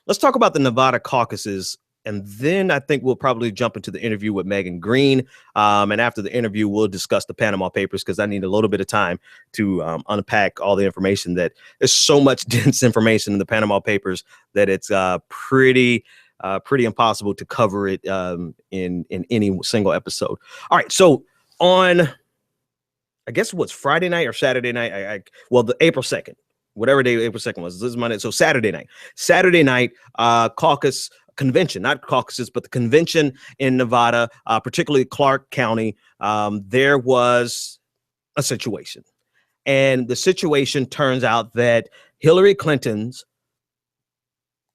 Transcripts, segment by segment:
Let's talk about the Nevada caucuses, and then I think we'll probably jump into the interview with Megan Green. And after the interview, we'll discuss the Panama Papers because I need a little bit of time to unpack all the information. That there's so much dense information in the Panama Papers that it's pretty impossible to cover it in any single episode. All right, so on, I guess what's Friday night or Saturday night? Well, the April 2nd. Whatever day April 2nd was. This is Monday. So Saturday night, caucus convention, not caucuses, but the convention in Nevada, particularly Clark County, there was a situation. And the situation turns out that Hillary Clinton's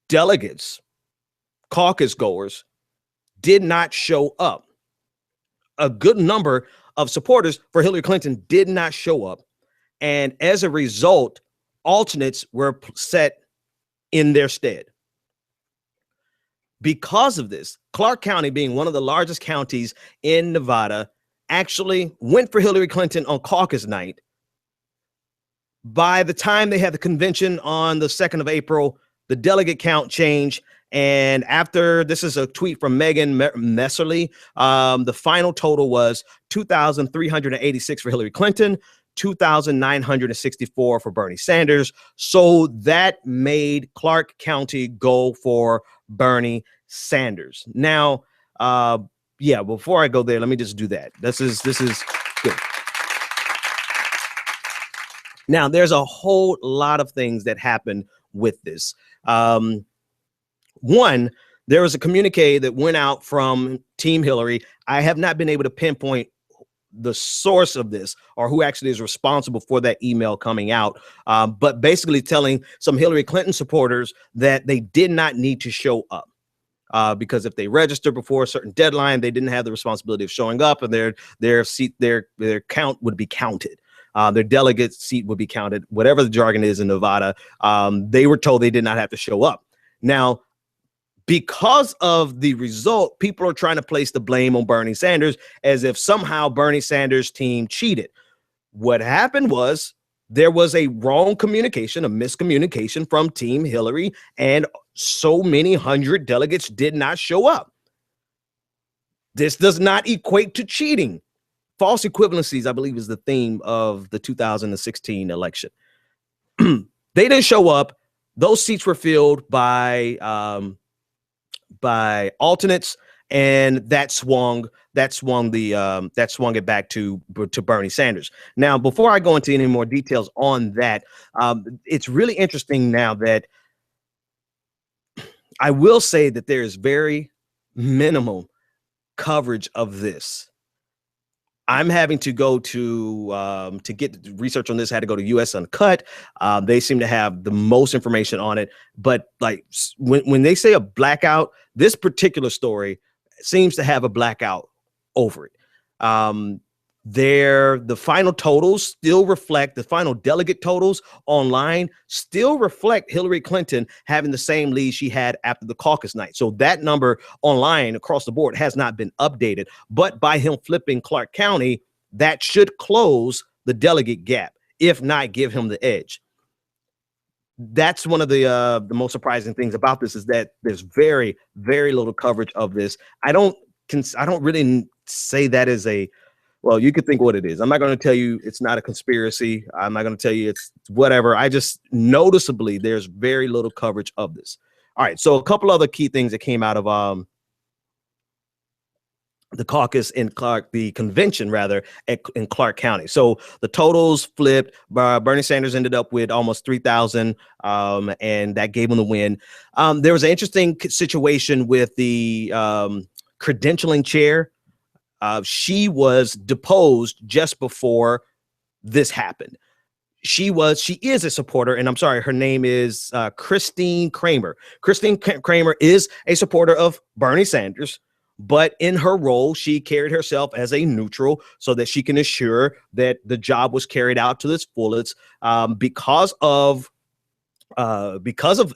delegates, caucus goers, did not show up. A good number of supporters for Hillary Clinton did not show up. And as a result, alternates were set in their stead. Because of this, Clark County, being one of the largest counties in Nevada, actually went for Hillary Clinton on caucus night. By the time they had the convention on the 2nd of April, the delegate count changed. And after, this is a tweet from Megan Messerly, the final total was 2,386 for Hillary Clinton, 2,964 for Bernie Sanders. So that made Clark County go for Bernie Sanders. Now, yeah, before I go there, let me just do that. This is good. Now, there's a whole lot of things that happened with this. One, there was a communique that went out from Team Hillary. I have not been able to pinpoint the source of this or who actually is responsible for that email coming out, but basically telling some Hillary Clinton supporters that they did not need to show up because if they registered before a certain deadline, they didn't have the responsibility of showing up, and their count would be counted. Their delegate seat would be counted, whatever the jargon is in Nevada. They were told they did not have to show up. Now, because of the result, people are trying to place the blame on Bernie Sanders as if somehow Bernie Sanders' team cheated. What happened was there was a wrong communication, a miscommunication from Team Hillary, and so many hundred delegates did not show up. This does not equate to cheating. False equivalencies, I believe, is the theme of the 2016 election. They didn't show up. Those seats were filled by alternates, and that swung it back to Bernie Sanders. Now, before I go into any more details on that, it's really interesting now that I will say that there is very minimal coverage of this. I'm having to go to get research on this. I had to go to US Uncut. They seem to have the most information on it. But like when they say a blackout, this particular story seems to have a blackout over it. The final totals still reflect, the final delegate totals online still reflect Hillary Clinton having the same lead she had after the caucus night. So that number online across the board has not been updated, but by him flipping Clark County, that should close the delegate gap, if not give him the edge. That's one of the most surprising things about this, is that there's very, very little coverage of this. I don't really say that is a, well, you could think what it is. I'm not going to tell you it's not a conspiracy. I'm not going to tell you it's whatever. I just noticeably there's very little coverage of this. All right. So a couple other key things that came out of the caucus in the convention rather, in Clark County. So the totals flipped. Bernie Sanders ended up with almost 3,000, and that gave him the win. There was an interesting situation with the credentialing chair. She was deposed just before this happened. She is a supporter, and I'm sorry, her name is Christine Kramer. Christine Kramer is a supporter of Bernie Sanders, but in her role, she carried herself as a neutral so that she can assure that the job was carried out to its fullest. Because of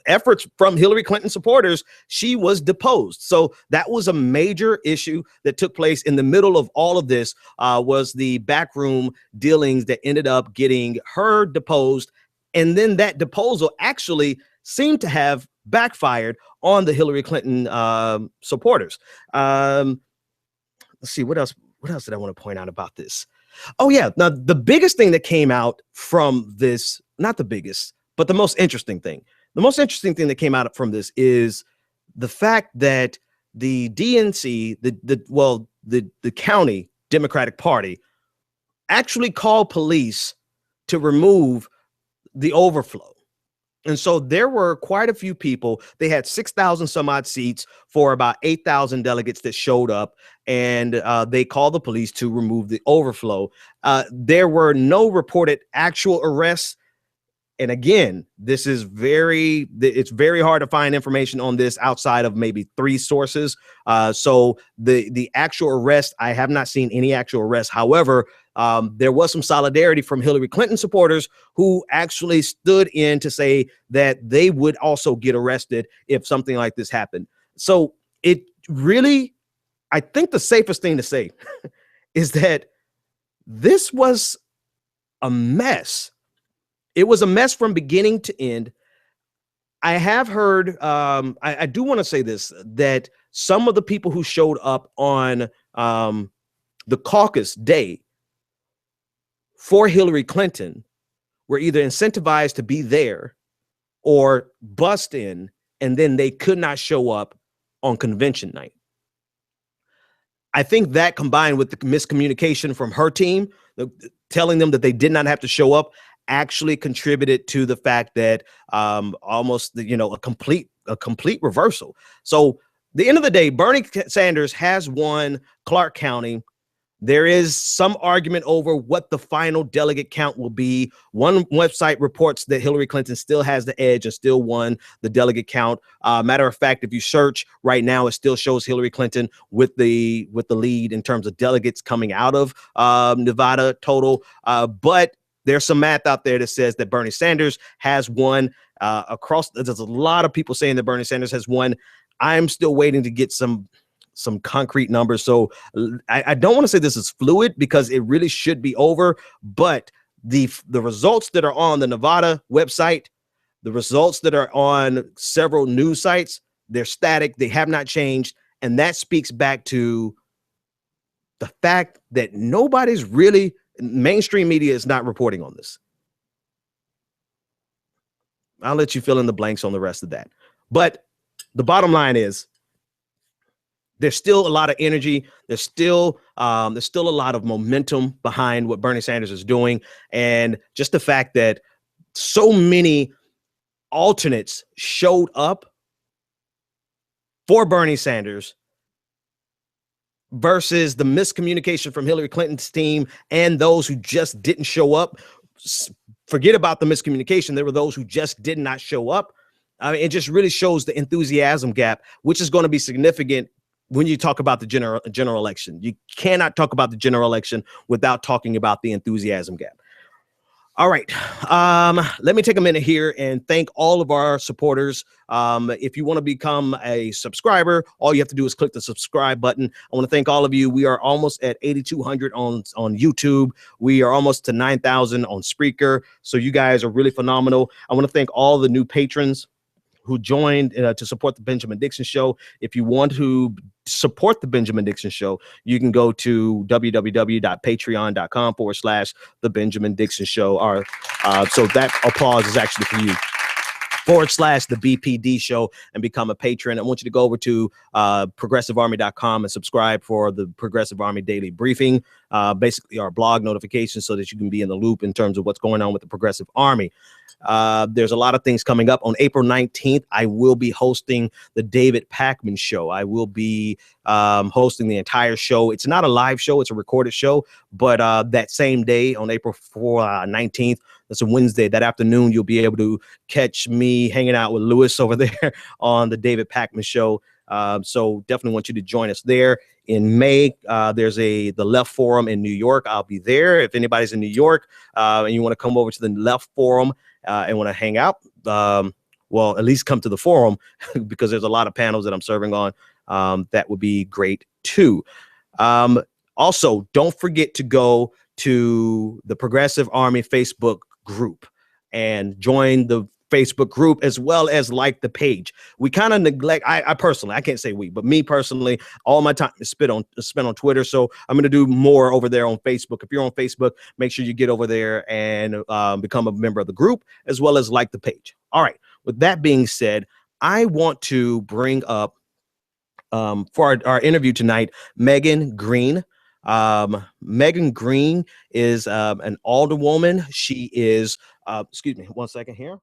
efforts from Hillary Clinton supporters, she was deposed. So that was a major issue that took place in the middle of all of this, was the backroom dealings that ended up getting her deposed. And then that deposal actually seemed to have backfired on the Hillary Clinton supporters. Let's see, what else did I want to point out about this? Oh yeah, now the biggest thing that came out from this, not the biggest, but the most interesting thing that came out from this is the fact that the DNC, the county Democratic Party, actually called police to remove the overflow. And so there were quite a few people. They had 6,000 some odd seats for about 8,000 delegates that showed up, and they called the police to remove the overflow. There were no reported actual arrests. And again, it's very hard to find information on this outside of maybe 3 sources. So the actual arrest, I have not seen any actual arrests. However, there was some solidarity from Hillary Clinton supporters who actually stood in to say that they would also get arrested if something like this happened. So it really, I think the safest thing to say is that this was a mess. It was a mess from beginning to end. I have heard, I do want to say this, that some of the people who showed up on the caucus day for Hillary Clinton were either incentivized to be there or bussed in, and then they could not show up on convention night. I think that, combined with the miscommunication from her team, telling them that they did not have to show up, actually contributed to the fact that almost, a complete reversal. So the end of the day, Bernie Sanders has won Clark County. There is some argument over what the final delegate count will be. One website reports that Hillary Clinton still has the edge and still won the delegate count. Matter of fact, if you search right now, it still shows Hillary Clinton with the lead in terms of delegates coming out of Nevada total. But there's some math out there that says that Bernie Sanders has won across. There's a lot of people saying that Bernie Sanders has won. I'm still waiting to get some concrete numbers. So I don't want to say this is fluid, because it really should be over. But the results that are on the Nevada website, the results that are on several news sites, they're static. They have not changed. And that speaks back to the fact that mainstream media is not reporting on this. I'll let you fill in the blanks on the rest of that. But the bottom line is, there's still a lot of energy. There's still a lot of momentum behind what Bernie Sanders is doing. And just the fact that so many alternates showed up for Bernie Sanders versus the miscommunication from Hillary Clinton's team and those who just didn't show up. Forget about the miscommunication. There were those who just did not show up. I mean, it just really shows the enthusiasm gap, which is going to be significant when you talk about the general election. You cannot talk about the general election without talking about the enthusiasm gap. All right. Let me take a minute here and thank all of our supporters. If you want to become a subscriber, all you have to do is click the subscribe button. I want to thank all of you. We are almost at 8,200 on YouTube. We are almost to 9,000 on Spreaker. So you guys are really phenomenal. I want to thank all the new patrons who joined to support the Benjamin Dixon Show. If you want to support the Benjamin Dixon Show, you can go to www.patreon.com/the Benjamin Dixon Show. So that applause is actually for you. /the BPD Show, and become a patron. I want you to go over to progressivearmy.com and subscribe for the Progressive Army Daily Briefing, basically our blog notifications, so that you can be in the loop in terms of what's going on with the Progressive Army. There's a lot of things coming up. On April 19th, I will be hosting the David Pakman Show. I will be hosting the entire show. It's not a live show, it's a recorded show, but that same day, on April 19th, that's a Wednesday, that afternoon, you'll be able to catch me hanging out with Lewis over there on the David Pakman Show. So definitely want you to join us there. In May, there's the Left Forum in New York. I'll be there. If anybody's in New York and you want to come over to the Left Forum and want to hang out, well, at least come to the forum because there's a lot of panels that I'm serving on. That would be great too. Also, don't forget to go to the Progressive Army Facebook group and join the Facebook group, as well as like the page. We kind of neglect, I personally, I can't say we, but me personally, all my time is spent on Twitter. So I'm going to do more over there on Facebook. If you're on Facebook, make sure you get over there and become a member of the group, as well as like the page. All right. With that being said, I want to bring up for our interview tonight, Megan Green. Megan Green is an alderwoman. She is, excuse me, one second here.